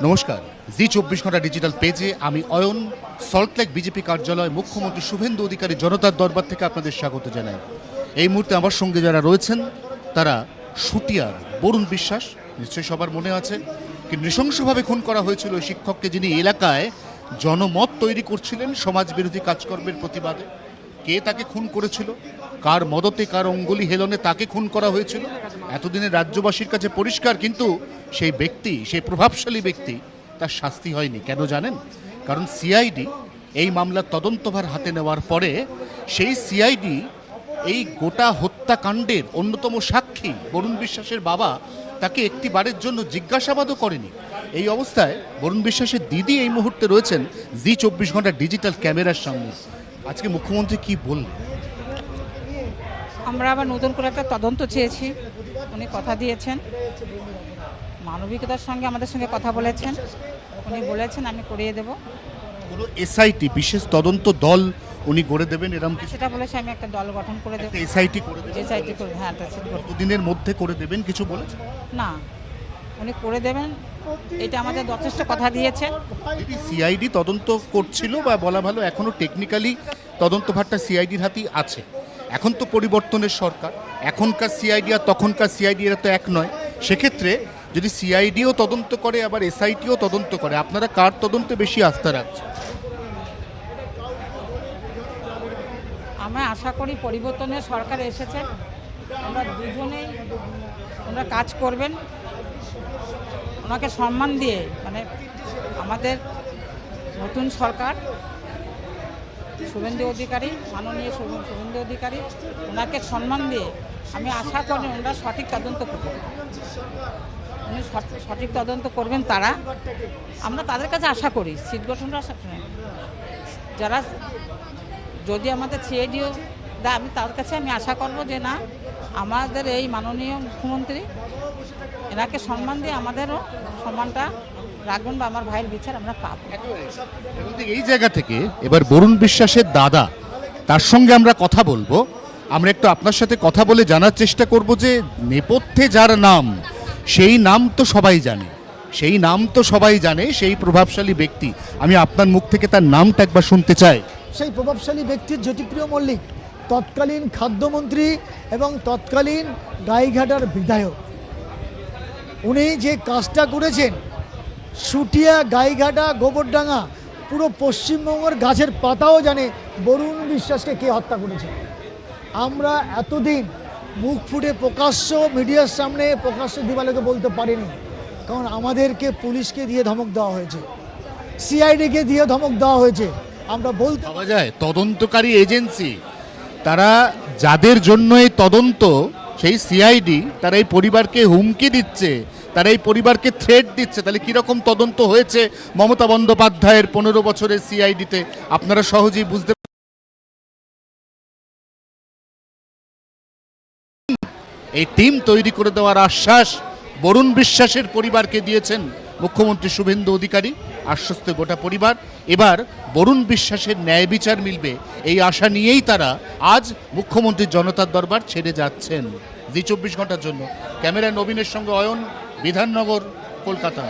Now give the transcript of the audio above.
নমস্কার, জি 24 ঘন্টা ডিজিটাল পেজে আমি অয়ন সল্টলেক বিজেপি কার্যালয় মুখ্যমন্ত্রী শুভেন্দু অধিকারী জনতার দরবার থেকে আপনাদের স্বাগত জানাই। এই মুহূর্তে আমার সঙ্গে যারা রয়েছেন তারা শুটিয়ার বরুণ বিশ্বাস, নিশ্চয়ই সবার মনে আছে কি নৃশংসভাবে খুন করা হয়েছিল ওই শিক্ষককে, যিনি এলাকায় জনমত তৈরি করছিলেন সমাজ বিরোধী কাজকর্মের প্রতিবাদে। কে তাকে খুন করেছিল, কার মদতে কার অঙ্গুলি হেলনে তাকে খুন করা হয়েছিল, এতদিনে রাজ্যবাসীর কাছে পরিষ্কার, কিন্তু সেই ব্যক্তি, সেই প্রভাবশালী ব্যক্তি, তার শাস্তি হয়নি। কেন জানেন? কারণ সিআইডি এই মামলার তদন্তভার হাতে নেওয়ার পরে সেই সিআইডি এই গোটা হত্যাকাণ্ডের অন্যতম সাক্ষী বরুণ বিশ্বাসের বাবা তাকে একটি বারের জন্য জিজ্ঞাসাবাদও করেনি। এই অবস্থায় বরুণ বিশ্বাসের দিদি এই মুহূর্তে রয়েছেন জি 24 ঘন্টা ডিজিটাল ক্যামেরার সামনে। আজকে মুখ্যমন্ত্রী কি বললেন? আমরা আবার নতুন করে একটা তদন্ত চেয়েছি, উনি কথা দিয়েছেন, মানবিকতার সঙ্গে আমাদের সঙ্গে কথা বলেছেন, উনি বলেছেন আমি করিয়ে দেব। কোনো এসআইটি বিশেষ তদন্ত দল উনি গড়ে দেবেন এরকম কিছু? সেটা বলেছে আমি একটা দল গঠন করে দেবো, এসআইটি করে দেবেন? এসআইটি করে, হ্যাঁ দুদিনের মধ্যে করে দেবেন কিছু বলেছে না, উনি করে দেবেন, এটা আমাদের যথেষ্ট কথা দিয়েছেন। সিআইডি তদন্ত করছিল বা বলা ভালো এখনো টেকনিক্যালি তদন্তভারটা সিআইডির হাতেই আছে। এখন তো পরিবর্তনের সরকার, এখনকার সিআইডি আর তখনকার সিআইডি এরা তো এক নয়। সেক্ষেত্রে যদি সিআইডিও তদন্ত করে আবার এসআইটিও তদন্ত করে, আপনারা কার তদন্তে বেশি আস্থা রাখছেন? আমরা আশা করি পরিবর্তনের সরকার এসেছে, আমরা দুজনেই ওনারা কাজ করবেন, ওনাকে সম্মান দিয়ে, মানে আমাদের নতুন সরকার শুভেন্দু অধিকারী, মাননীয় শুভেন্দু অধিকারী, ওনাকে সম্মান দিয়ে আমি আশা করি ওনারা সঠিক তদন্ত করবেন, উনি সঠিক তদন্ত করবেন। তারা, আমরা তাদের কাছে আশা করি, সিট গঠনটা আশা করি, যারা যদি আমাদের সিআইডিও দেয়, আমি তার কাছে আমি আশা করব যে না, আমাদের এই মাননীয় মুখ্যমন্ত্রী এনাকে সম্মান দিয়ে আমাদেরও সম্মানটা রাখবেন বা আমার ভাইয়ের বিচার আমরা পাবো। এই জায়গা থেকে এবার বরুণ বিশ্বাসের দাদা, তার সঙ্গে আমরা কথা বলবো। আমরা একটু আপনার সাথে কথা বলে জানার চেষ্টা করব যে নেপথ্যে যার নাম, সেই নাম তো সবাই জানে, সেই নাম তো সবাই জানে, সেই প্রভাবশালী ব্যক্তি, আমি আপনার মুখ থেকে তার নামটা একবার শুনতে চাই। সেই প্রভাবশালী ব্যক্তির জ্যোতিপ্রিয় মল্লিক, তৎকালীন খাদ্যমন্ত্রী এবং তৎকালীন গাইঘাটার বিধায়ক। উনি যে কাজটা করেছেন, শুটিয়া, গাইঘাটা, গোবরডাঙ্গা, পুরো পশ্চিমবঙ্গের গাছের পাতাও জানে বরুণ বিশ্বাসকে কে হত্যা করেছে। আমরা এতদিন মুখ ফুটে প্রকাশ্য মিডিয়ার সামনে প্রকাশ্য দিবালোকে বলতে পারিনি, কারণ আমাদেরকে পুলিশকে দিয়ে ধমক দেওয়া হয়েছে, সিআইডিকে দিয়ে ধমক দেওয়া হয়েছে। আমরা বলতে পাওয়া যায় তদন্তকারী এজেন্সি, তারা যাদের জন্য এই তদন্ত, সেই সিআইডি, তারা এই পরিবারকে হুমকি দিচ্ছে, তারা এই পরিবারকে থ্রেট দিচ্ছে। তাহলে কিরকম তদন্ত হয়েছে মমতা বন্দ্যোপাধ্যায়ের 15 বছরের সিআইডিতে, আপনারা সহজেই বুঝতে। এই টিম তৈরি করে দেওয়ার আশ্বাস বরুণ বিশ্বাসের পরিবারকে দিয়েছেন মুখ্যমন্ত্রী শুভেন্দু অধিকারী, আশ্বস্ত গোটা পরিবার। এবার বরুণ বিশ্বাসের ন্যায় বিচার মিলবে এই আশা নিয়েই তারা আজ মুখ্যমন্ত্রীর জনতার দরবার ছেড়ে যাচ্ছেন। জি 24 ঘন্টার জন্য ক্যামেরা নবীনের সঙ্গে অয়ন, বিধাননগর, কলকাতা।